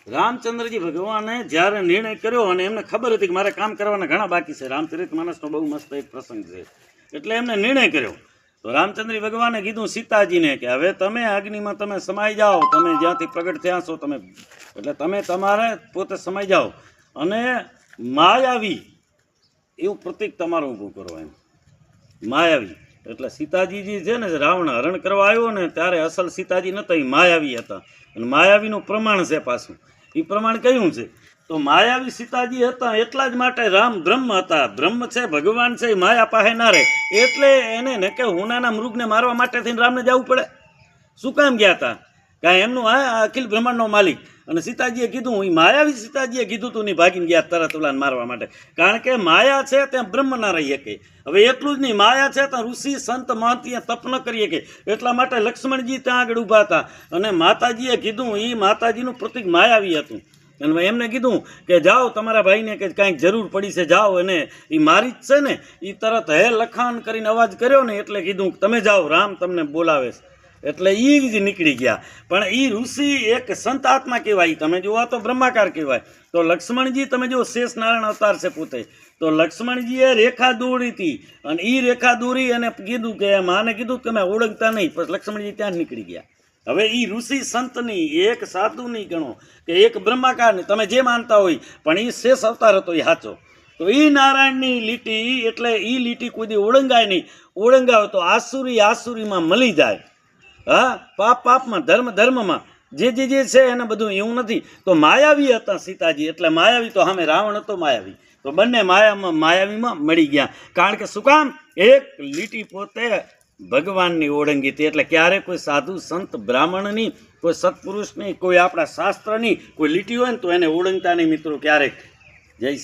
રામચંદ્રજી ભગવાને જ્યારે નિર્ણય કર્યો અને એમને ખબર હતી કે મારે કામ કરવાના ઘણા બાકી છે, રામચરિતમાનસનો બહુ મસ્ત એક પ્રસંગ છે, એટલે એમને નિર્ણય કર્યો. તો રામચંદ્ર ભગવાને કીધું સીતાજીને કે હવે તમે અગ્નિમાં તમે સમાઈ જાઓ, તમે જ્યાંથી પ્રગટ થયા છો તમે, એટલે તમે તમારે પોતે સમાઈ જાઓ અને માયાવી એવું પ્રતિક તમારું ઊભું કરો. એમ માયાવી એટલે સીતાજીજી છે ને, રાવણ હરણ કરવા આવ્યો ને ત્યારે અસલ સીતાજી નહોતા, એ માયાવી હતા. અને માયાવીનું પ્રમાણ છે પાછું, એ પ્રમાણ કયું છે તો માયાવી સીતાજી હતા એટલા જ માટે રામ બ્રહ્મ હતા. બ્રહ્મ છે, ભગવાન છે, એ માયા પાસે ના રહે, એટલે એને ને કે હુનાના મૃગને મારવા માટે થઈને રામને જવું પડે. શું કામ ગયા હતા? કાંઈ એમનું અખિલ બ્રહ્માંડનો માલિક અને સીતાજીએ કીધું, એ માયાવી સીતાજીએ કીધું તું નહીં, ભાગીને ગયા તરત ઓલાને મારવા માટે. કારણ કે માયા છે ત્યાં બ્રહ્મ ના રહી શકે. હવે એટલું જ નહીં, માયા છે ત્યાં ઋષિ સંત મહંતીએ તપ ન કરી શકે. એટલા માટે લક્ષ્મણજી ત્યાં આગળ ઊભા હતા અને માતાજીએ કીધું, એ માતાજીનું પ્રતિક માયાવી હતું. અને એમને કીધું કે જાઓ તમારા ભાઈને કે કાંઈક જરૂર પડી છે, જાઓ. અને એ મારી જ છે ને, એ તરત હે લખાણ કરીને અવાજ કર્યો ને, એટલે કીધું તમે જાઓ, રામ તમને બોલાવે છે. એટલે એ જ નીકળી ગયા. પણ એ ઋષિ એક સંત આત્મા કહેવાય. તમે જુઓ તો બ્રહ્માકાર કહેવાય. તો લક્ષ્મણજી તમે જુઓ શેષ નારાયણ અવતાર છે પોતે. તો લક્ષ્મણજીએ રેખા દોરી હતી અને એ રેખા દોરી અને કીધું કે માને કીધું કે તમે ઓળખતા નહીં, પછી લક્ષ્મણજી ત્યાં જ નીકળી ગયા. હવે એ ઋષિ સંતની એક સાધુ નહીં ગણો કે એક બ્રહ્માકારની, તમે જે માનતા હોય, પણ એ શેષ અવતાર હતો એ સાચો. તો એ નારાયણની લીટી, એટલે એ લીટી કોઈ દી ઓળંગાય નહીં. ઓળંગાવે તો આસુરીમાં મળી જાય. હા, પાપમાં, ધર્મમાં જે છે એને બધું એવું નથી. તો માયાવી હતા સીતાજી, એટલે માયાવી તો સામે રાવણ હતો માયાવી. તો બંને માયાવીમાં મળી ગયા. કારણ કે શું કામ? એક લીટી પોતે ભગવાનની ઓળંગી હતી. એટલે ક્યારે કોઈ સાધુ સંત બ્રાહ્મણની, કોઈ સત્પુરુષની, કોઈ આપણા શાસ્ત્રની કોઈ લીટી હોય ને તો એને ઓળંગતા નહીં મિત્રો ક્યારેક. જય